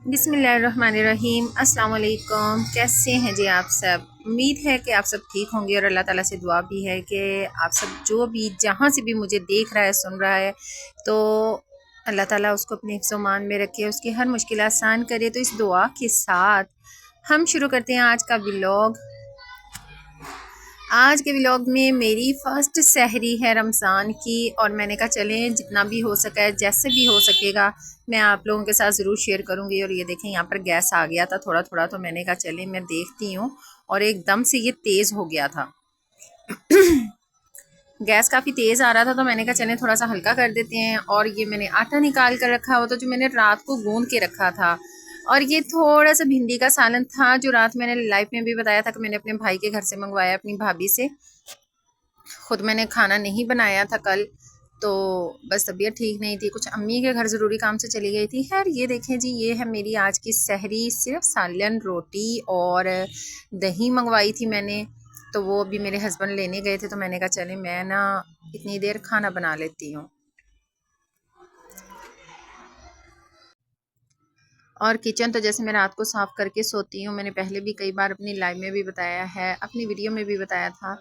बिस्मिल्लाहिर्रहमानिर्रहीम। अस्सलाम वालेकुम। कैसे हैं जी आप सब? उम्मीद है कि आप सब ठीक होंगे और अल्लाह ताला से दुआ भी है कि आप सब जो भी जहाँ से भी मुझे देख रहा है सुन रहा है तो अल्लाह ताला उसको अपने हिफ्ज़-ओ-मान में रखे, उसकी हर मुश्किल आसान करे। तो इस दुआ के साथ हम शुरू करते हैं आज का व्लॉग। आज के व्लॉग में मेरी फ़र्स्ट सहरी है रमज़ान की और मैंने कहा चलें जितना भी हो सका है जैसे भी हो सकेगा मैं आप लोगों के साथ ज़रूर शेयर करूंगी। और ये देखें यहाँ पर गैस आ गया था थोड़ा थोड़ा, तो मैंने कहा चलें मैं देखती हूँ और एकदम से ये तेज़ हो गया था। गैस काफ़ी तेज़ आ रहा था तो मैंने कहा चलें थोड़ा सा हल्का कर देते हैं। और ये मैंने आटा निकाल कर रखा हुआ था जो मैंने रात को गूंद के रखा था। और ये थोड़ा सा भिंडी का सालन था जो रात मैंने लाइव में भी बताया था कि मैंने अपने भाई के घर से मंगवाया, अपनी भाभी से। खुद मैंने खाना नहीं बनाया था कल, तो बस तबीयत ठीक नहीं थी, कुछ अम्मी के घर ज़रूरी काम से चली गई थी। खैर ये देखें जी, ये है मेरी आज की सहरी। सिर्फ सालन, रोटी और दही मंगवाई थी मैंने, तो वो अभी मेरे हस्बैंड लेने गए थे तो मैंने कहा चले मैं ना इतनी देर खाना बना लेती हूँ। और किचन तो जैसे मैं रात को साफ़ करके सोती हूँ, मैंने पहले भी कई बार अपनी लाइव में भी बताया है, अपनी वीडियो में भी बताया था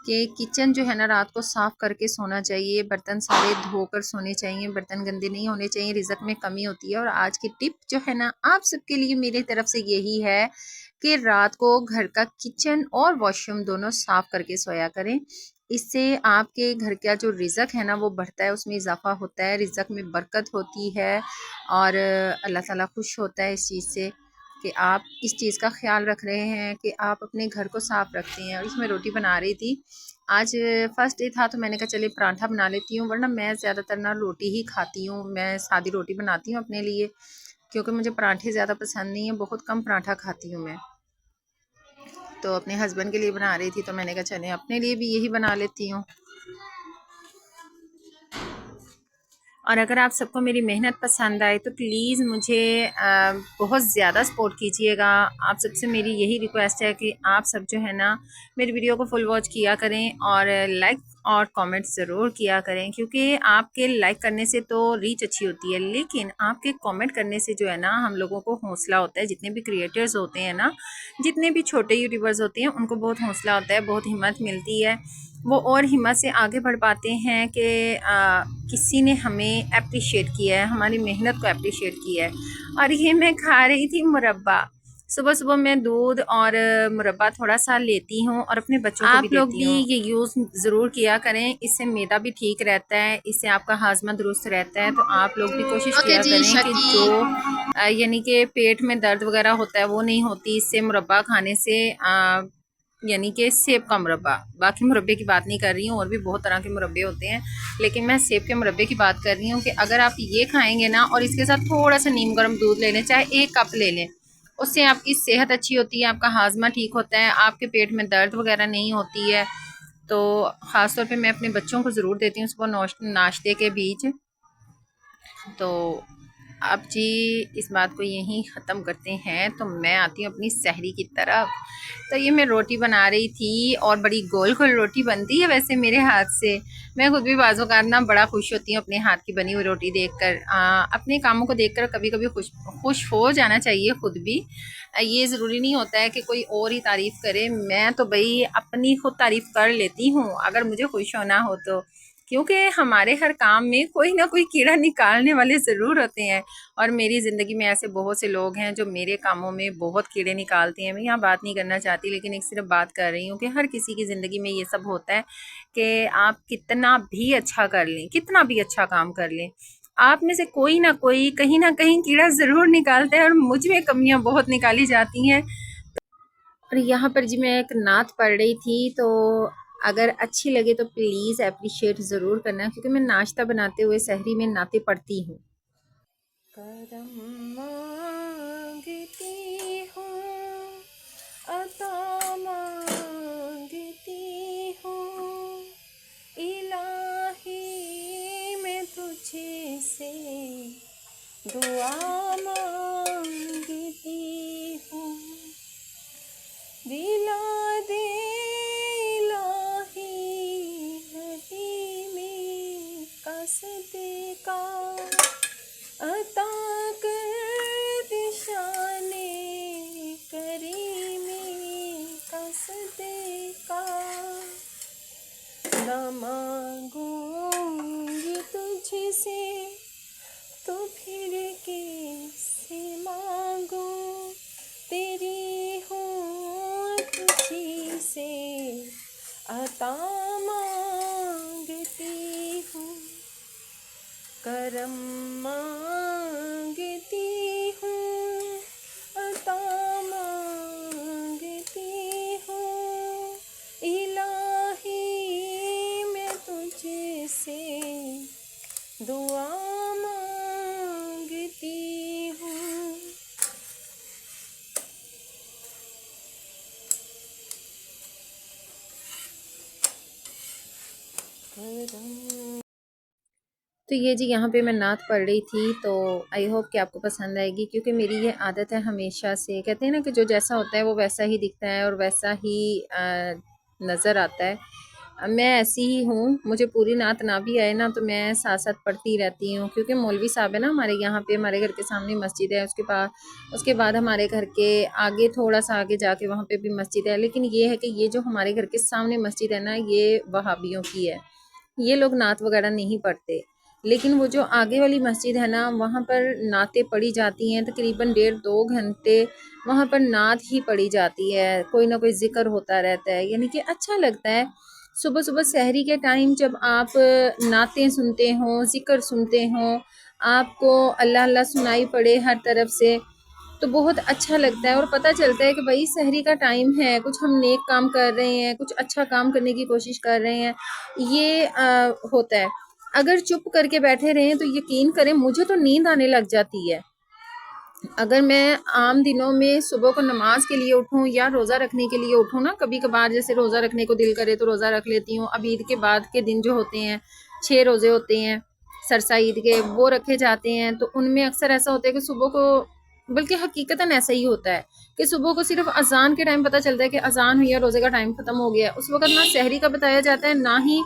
कि किचन जो है ना रात को साफ़ करके सोना चाहिए, बर्तन सारे धोकर सोने चाहिए, बर्तन गंदे नहीं होने चाहिए, रिज़्क में कमी होती है। और आज की टिप जो है ना आप सबके लिए मेरी तरफ से यही है कि रात को घर का किचन और वॉशरूम दोनों साफ़ करके सोया करें। इससे आपके घर का जो रिज़्क है ना वो बढ़ता है, उसमें इजाफा होता है, रिज़्क में बरकत होती है और अल्लाह ताला खुश होता है इस चीज़ से कि आप इस चीज़ का ख्याल रख रहे हैं कि आप अपने घर को साफ़ रखते हैं। और इसमें रोटी बना रही थी, आज फर्स्ट डे था तो मैंने कहा चलिए पराठा बना लेती हूँ, वरना मैं ज़्यादातर ना रोटी ही खाती हूँ। मैं सादी रोटी बनाती हूँ अपने लिए क्योंकि मुझे पराठे ज़्यादा पसंद नहीं है, बहुत कम पराठा खाती हूँ मैं। तो अपने हस्बैंड के लिए बना रही थी तो मैंने कहा चलें अपने लिए भी यही बना लेती हूँ। और अगर आप सबको मेरी मेहनत पसंद आए तो प्लीज़ मुझे बहुत ज़्यादा सपोर्ट कीजिएगा। आप सबसे मेरी यही रिक्वेस्ट है कि आप सब जो है ना मेरी वीडियो को फुल वॉच किया करें और लाइक और कमेंट ज़रूर किया करें, क्योंकि आपके लाइक करने से तो रीच अच्छी होती है, लेकिन आपके कमेंट करने से जो है ना हम लोगों को हौसला होता है। जितने भी क्रिएटर्स होते हैं ना, जितने भी छोटे यूट्यूबर्स होते हैं, उनको बहुत हौसला होता है, बहुत हिम्मत मिलती है, वो और हिम्मत से आगे बढ़ पाते हैं कि किसी ने हमें अप्रिशिएट किया है, हमारी मेहनत को अप्रिशिएट किया है। और ये मैं खा रही थी मुरब्बा। सुबह सुबह मैं दूध और मुरब्बा थोड़ा सा लेती हूँ और अपने बच्चों को भी देती हूँ। आप लोग भी ये यूज़ ज़रूर किया करें, इससे मैदा भी ठीक रहता है, इससे आपका हाजमा दुरुस्त रहता है। तो आप लोग भी कोशिश किया करें कि जो यानी कि पेट में दर्द वगैरह होता है वो नहीं होती इससे मुरब्बा खाने से। यानी कि सेब का मुरब्बा, बाकी मुरब्बे की बात नहीं कर रही हूँ, और भी बहुत तरह के मुरब्बे होते हैं, लेकिन मैं सेब के मुरब्बे की बात कर रही हूँ कि अगर आप ये खाएंगे ना और इसके साथ थोड़ा सा नीम गर्म दूध ले लें, चाहे 1 कप ले लें, उससे आपकी सेहत अच्छी होती है, आपका हाजमा ठीक होता है, आपके पेट में दर्द वगैरह नहीं होती है। तो ख़ास तौर पे मैं अपने बच्चों को ज़रूर देती हूँ सुबह नाश्ते के बीच। तो अब जी इस बात को यहीं ख़त्म करते हैं, तो मैं आती हूँ अपनी सहरी की तरफ। तो ये मैं रोटी बना रही थी और बड़ी गोल गोल रोटी बनती है वैसे मेरे हाथ से। मैं खुद भी बाज़ों का ना बड़ा खुश होती हूँ अपने हाथ की बनी हुई रोटी देखकर। अपने कामों को देखकर कभी कभी खुश खुश हो जाना चाहिए खुद भी। ये ज़रूरी नहीं होता है कि कोई और ही तारीफ़ करे, मैं तो भाई अपनी खुद तारीफ़ कर लेती हूँ अगर मुझे खुश होना हो तो, क्योंकि हमारे हर काम में कोई ना कोई कीड़ा निकालने वाले ज़रूर होते हैं। और मेरी ज़िंदगी में ऐसे बहुत से लोग हैं जो मेरे कामों में बहुत कीड़े निकालते हैं। मैं यहाँ बात नहीं करना चाहती, लेकिन एक सिर्फ बात कर रही हूँ कि हर किसी की ज़िंदगी में ये सब होता है कि आप कितना भी अच्छा कर लें, कितना भी अच्छा काम कर लें, आप में से कोई ना कोई कहीं ना कहीं कीड़ा ज़रूर निकालता है, और मुझ में कमियाँ बहुत निकाली जाती हैं। और यहाँ पर जी मैं एक नात पढ़ रही थी, तो अगर अच्छी लगे तो प्लीज़ अप्रिशिएट ज़रूर करना, क्योंकि मैं नाश्ता बनाते हुए सहरी में नाते पढ़ती हूँ। करम मांगती हूँ, अता मांगती हूँ, इलाही मैं तुझे से दुआ मांगती हूँ। दिला दे इलाही रहीमी का सदका, अता कर करम मांगती हूँ, अता मांगती हूँ, इलाही मैं तुझसे दुआ मांगती हूँ। तो ये जी यहाँ पे मैं नात पढ़ रही थी, तो आई होप कि आपको पसंद आएगी, क्योंकि मेरी ये आदत है हमेशा से। कहते हैं ना कि जो जैसा होता है वो वैसा ही दिखता है और वैसा ही नज़र आता है। मैं ऐसी ही हूँ, मुझे पूरी नात ना भी आए ना तो मैं साथ साथ पढ़ती रहती हूँ, क्योंकि मौलवी साहब है ना हमारे यहाँ पे, हमारे घर के सामने मस्जिद है, उसके बाद हमारे घर के आगे थोड़ा सा आगे जाके वहाँ पे भी मस्जिद है। लेकिन ये है कि ये जो हमारे घर के सामने मस्जिद है ना, ये वहाबियों की है, ये लोग नात वगैरह नहीं पढ़ते। लेकिन वो जो आगे वाली मस्जिद है ना, वहाँ पर नातें पढ़ी जाती हैं, तकरीबन 1.5-2 घंटे वहाँ पर नात ही पढ़ी जाती है, कोई ना कोई जिक्र होता रहता है, यानी कि अच्छा लगता है। सुबह सुबह सहरी के टाइम जब आप नातें सुनते हों, जिक्र सुनते हों, आपको अल्लाह अल्लाह सुनाई पड़े हर तरफ से, तो बहुत अच्छा लगता है और पता चलता है कि भाई सहरी का टाइम है, कुछ हम नेक काम कर रहे हैं, कुछ अच्छा काम करने की कोशिश कर रहे हैं, ये होता है। अगर चुप करके बैठे रहें तो यकीन करें मुझे तो नींद आने लग जाती है। अगर मैं आम दिनों में सुबह को नमाज के लिए उठूं या रोज़ा रखने के लिए उठूं ना, कभी कभार जैसे रोज़ा रखने को दिल करे तो रोज़ा रख लेती हूँ। अब ईद के बाद के दिन जो होते हैं, 6 रोज़े होते हैं सरसा ईद के, वो रखे जाते हैं, तो उनमें अक्सर ऐसा होता है कि सुबह को, बल्कि हकीकतन ऐसा ही होता है कि सुबह को सिर्फ अजान के टाइम पता चलता है कि अजान हुई है, रोज़े का टाइम ख़त्म हो गया है। उस वक्त ना सहरी का बताया जाता है, ना ही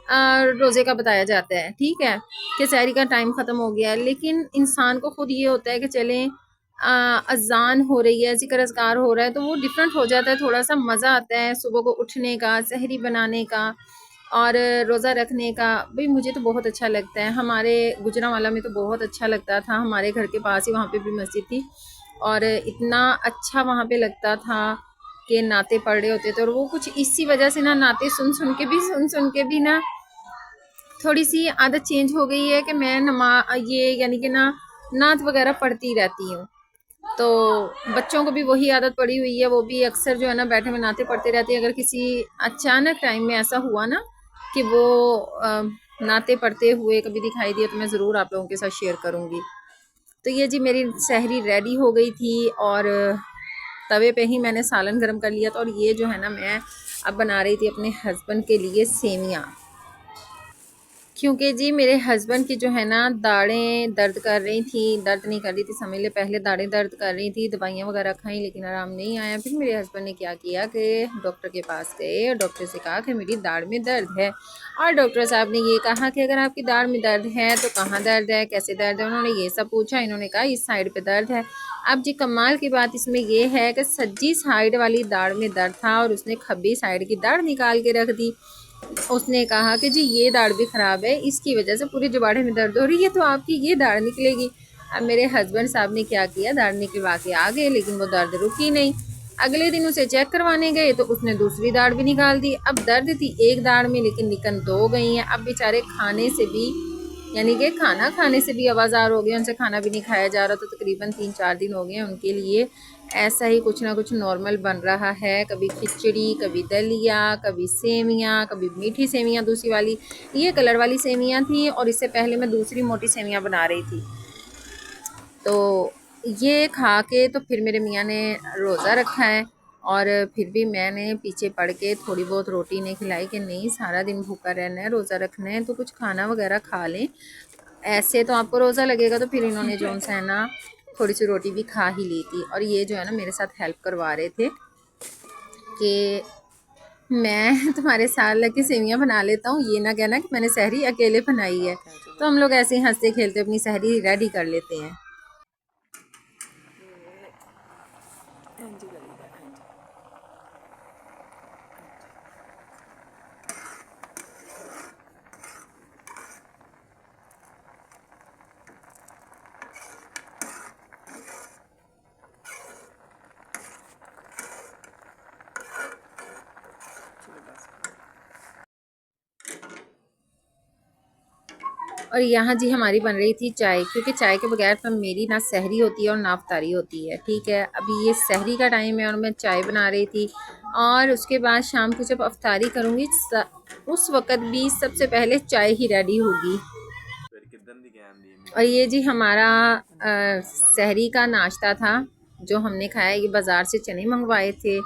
रोज़े का बताया जाता है, ठीक है, कि सहरी का टाइम ख़त्म हो गया है। लेकिन इंसान को खुद ये होता है कि चलें अज़ान हो रही है, ज़िक्र अज़कार हो रहा है, तो वो डिफरेंट हो जाता है, थोड़ा-सा मज़ा आता है सुबह को उठने का, सहरी बनाने का और रोज़ा रखने का। भई मुझे तो बहुत अच्छा लगता है, हमारे गुजरांवाला में तो बहुत अच्छा लगता था, हमारे घर के पास ही वहाँ पे भी मस्जिद थी और इतना अच्छा वहाँ पे लगता था कि नाते पढ़ रहे होते थे। और वो कुछ इसी वजह से ना, नाते सुन के भी ना थोड़ी सी आदत चेंज हो गई है कि मैं ये यानी कि ना नात वगैरह पढ़ती रहती हूँ। तो बच्चों को भी वही आदत पड़ी हुई है, वो भी अक्सर जो है ना बैठे में नाते पढ़ते रहते हैं। अगर किसी अचानक टाइम में ऐसा हुआ ना कि वो नाते पढ़ते हुए कभी दिखाई दिए, तो मैं ज़रूर आप लोगों के साथ शेयर करूँगी। तो ये जी मेरी सहरी रेडी हो गई थी और तवे पे ही मैंने सालन गर्म कर लिया था। और ये जो है ना, मैं अब बना रही थी अपने हस्बैंड के लिए सेवियाँ, क्योंकि जी मेरे हस्बैंड की जो है ना दाढ़ें दर्द कर रही थी, दर्द नहीं कर रही थी समय ले, पहले दाढ़ें दर्द कर रही थी, दवाइयाँ वगैरह खाई लेकिन आराम नहीं आया। फिर मेरे हस्बैंड ने क्या किया कि डॉक्टर के पास गए और डॉक्टर से कहा कि मेरी दाढ़ में दर्द है। और डॉक्टर साहब ने ये कहा कि अगर आपकी दाढ़ में दर्द है तो कहाँ दर्द है, कैसे दर्द है, उन्होंने ये सब पूछा। इन्होंने कहा इस साइड पर दर्द है। अब जी कमाल की बात इसमें यह है कि सज्जी साइड वाली दाढ़ में दर्द था और उसने खब्बी साइड की दाढ़ निकाल के रख दी। उसने कहा कि जी ये दाढ़ भी ख़राब है, इसकी वजह से पूरे जबाड़े में दर्द हो रही है, तो आपकी ये दाढ़ निकलेगी। अब मेरे हस्बैंड साहब ने क्या किया, दाढ़ निकलवा के आ गए, लेकिन वो दर्द रुकी नहीं। अगले दिन उसे चेक करवाने गए तो उसने दूसरी दाढ़ भी निकाल दी। अब दर्द थी एक दाढ़ में लेकिन निकन 2 गई हैं। अब बेचारे खाने से भी, यानी कि खाना खाने से भी आवाज़ार हो गए, उनसे खाना भी नहीं खाया जा रहा। तो तकरीबन 3-4 दिन हो गए उनके लिए ऐसा ही कुछ ना कुछ नॉर्मल बन रहा है, कभी खिचड़ी, कभी दलिया, कभी सेवियाँ, कभी मीठी सेवियाँ दूसरी वाली, ये कलर वाली सेवियाँ थी और इससे पहले मैं दूसरी मोटी सेवियाँ बना रही थी। तो ये खा के तो फिर मेरे मियाँ ने रोज़ा रखा है और फिर भी मैंने पीछे पड़ के थोड़ी बहुत रोटी ने खिलाई कि नहीं सारा दिन भूखा रहना है, रोज़ा रखना है तो कुछ खाना वगैरह खा लें, ऐसे तो आपको रोज़ा लगेगा। तो फिर इन्होंने जो है ना थोड़ी सी रोटी भी खा ही ली थी। और ये जो है ना मेरे साथ हेल्प करवा रहे थे कि मैं तुम्हारे साथ लग के सेवियाँ बना लेता हूँ, ये ना कहना कि मैंने सहरी अकेले बनाई है। तो हम लोग ऐसे ही हंसते खेलते अपनी सहरी रेडी कर लेते हैं। और यहाँ जी हमारी बन रही थी चाय, क्योंकि चाय के बगैर तो मेरी ना सहरी होती है और ना अफ्तारी होती है। ठीक है, अभी ये सहरी का टाइम है और मैं चाय बना रही थी, और उसके बाद शाम को जब अफ्तारी करूँगी उस वक़्त भी सबसे पहले चाय ही रेडी होगी। और ये जी हमारा सहरी का नाश्ता था जो हमने खाया। ये बाज़ार से चने मंगवाए थे,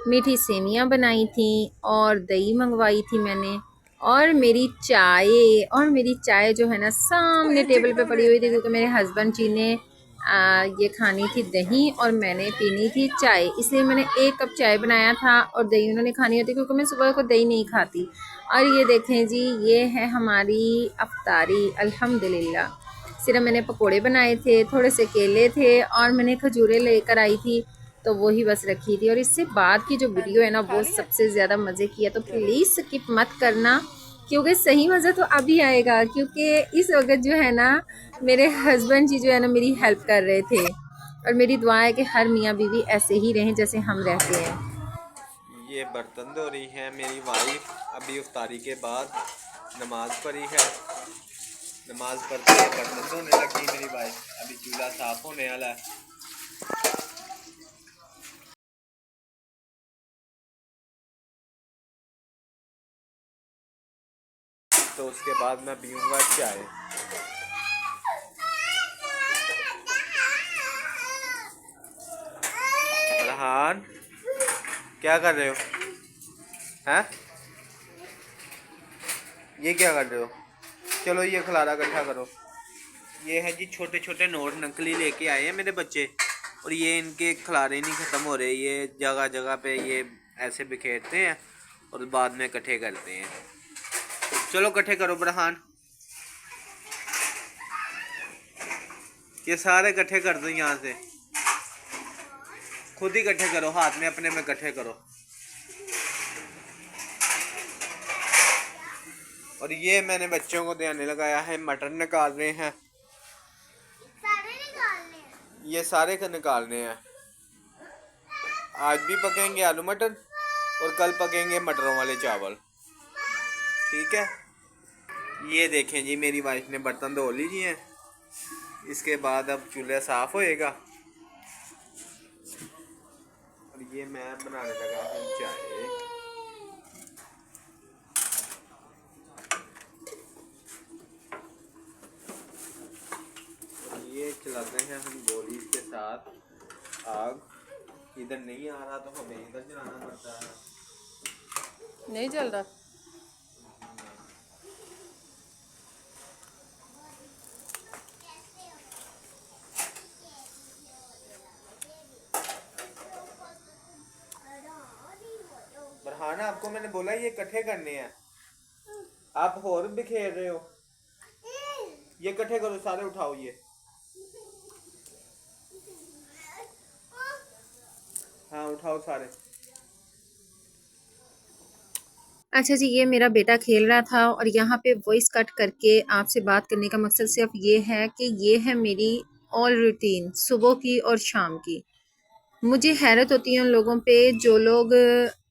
मीठी सेवियाँ बनाई थी और दही मंगवाई थी मैंने, और मेरी चाय जो है ना सामने टेबल पे पड़ी हुई थी, क्योंकि मेरे हस्बैंड जी ने ये खानी थी दही और मैंने पीनी थी चाय, इसलिए मैंने 1 कप चाय बनाया था और दही उन्होंने खानी होती, क्योंकि मैं सुबह को दही नहीं खाती। और ये देखें जी, ये है हमारी अफ्तारी अल्हम्दुलिल्लाह। सिर्फ मैंने पकोड़े बनाए थे, थोड़े से केले थे और मैंने खजूरें लेकर आई थी, तो वही बस रखी थी। और इससे बाद की जो वीडियो है ना वो सबसे ज़्यादा मज़े की है, तो प्लीज़ स्किप मत करना, क्योंकि सही मज़ा तो अभी आएगा, क्योंकि इस वक्त जो है ना मेरे हस्बैंड जी जो है ना मेरी हेल्प कर रहे थे। और मेरी दुआ है कि हर मियाँ बीवी ऐसे ही रहें जैसे हम रहते हैं। ये बर्तन धो रही है मेरी वाइफ, अभी इफ्तारी के बाद नमाज पढ़ी है, नमाज पढ़ते ही बर्तन धोने लगी मेरी वाइफ। अभी चूल्हा साफ होने वाला है। तो उसके बाद मैं पीऊँगा चाय। फरहान क्या कर रहे हो? हैं? ये क्या कर रहे हो? चलो ये खलारा इकट्ठा करो। ये है जी छोटे छोटे नोट नकली लेके आए हैं मेरे बच्चे, और ये इनके खलारे नहीं ख़त्म हो रहे। ये जगह जगह पे ये ऐसे बिखेरते हैं और बाद में इकट्ठे करते हैं। चलो इकट्ठे करो फरहान, ये सारे इकट्ठे कर दो यहाँ से। खुद ही इकट्ठे करो, हाथ में अपने में इकट्ठे करो। और ये मैंने बच्चों को देने लगाया है, मटर निकाल रहे हैं। ये सारे का निकालने हैं। आज भी पकेंगे आलू मटर और कल पकेंगे मटरों वाले चावल। ठीक है, ये देखें जी मेरी वाइफ ने बर्तन धो लीजिए हैं। इसके बाद अब चूल्हा साफ होएगा और ये मैं बनाने लगा हूँ चाय। ये चलाते हैं हम गोली के साथ आग। इधर नहीं आ रहा तो हमें इधर चलाना पड़ता है। नहीं चल रहा। बरहाना आपको मैंने बोला ये इकट्ठे करने हैं, आप और बिखेर रहे हो। ये इकट्ठे करो सारे, उठाओ ये। हाँ उठाओ सारे। अच्छा जी, ये मेरा बेटा खेल रहा था और यहाँ पे वॉइस कट करके आपसे बात करने का मकसद सिर्फ ये है कि ये है मेरी ऑल रूटीन सुबह की और शाम की। मुझे हैरत होती है उन लोगों पे जो लोग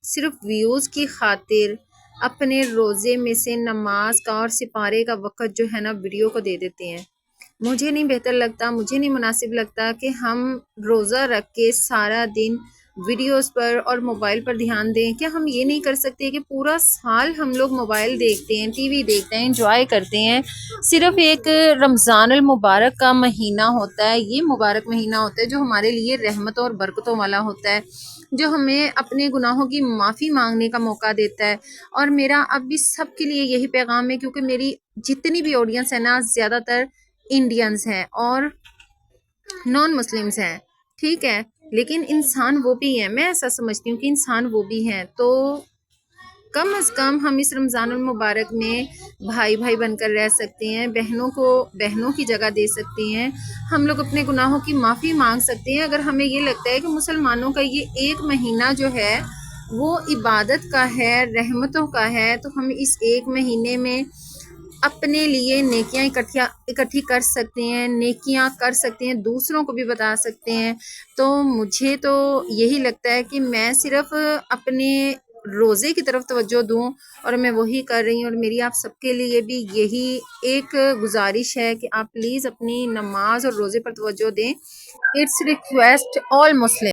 सिर्फ व्यूज़ की खातिर अपने रोज़े में से नमाज का और सिपारे का वक़्त जो है ना वीडियो को दे देते हैं। मुझे नहीं बेहतर लगता, मुझे नहीं मुनासिब लगता कि हम रोज़ा रख के सारा दिन वीडियोस पर और मोबाइल पर ध्यान दें। क्या हम ये नहीं कर सकते कि पूरा साल हम लोग मोबाइल देखते हैं, टीवी देखते हैं, एंजॉय करते हैं, सिर्फ एक रमज़ानुल मुबारक का महीना होता है, ये मुबारक महीना होता है जो हमारे लिए रहमतों और बरकतों वाला होता है, जो हमें अपने गुनाहों की माफ़ी मांगने का मौका देता है। और मेरा अब भी सबके लिए यही पैगाम है, क्योंकि मेरी जितनी भी ऑडियंस है ना ज़्यादातर इंडियंस हैं और नॉन मुस्लिम्स हैं। ठीक है, लेकिन इंसान वो भी हैं, मैं ऐसा समझती हूँ कि इंसान वो भी हैं। तो कम अज़ कम हम इस रमज़ानुल मुबारक में भाई भाई बनकर रह सकते हैं, बहनों को बहनों की जगह दे सकते हैं, हम लोग अपने गुनाहों की माफ़ी मांग सकते हैं। अगर हमें ये लगता है कि मुसलमानों का ये एक महीना जो है वो इबादत का है, रहमतों का है, तो हम इस एक महीने में अपने लिए नेकियां इकट्ठी कर सकते हैं, नेकियां कर सकते हैं, दूसरों को भी बता सकते हैं। तो मुझे तो यही लगता है कि मैं सिर्फ अपने रोज़े की तरफ तवज्जो दूँ, और मैं वही कर रही हूँ। और मेरी आप सबके लिए भी यही एक गुजारिश है कि आप प्लीज़ अपनी नमाज और रोज़े पर तवज्जो दें। It's request all Muslim.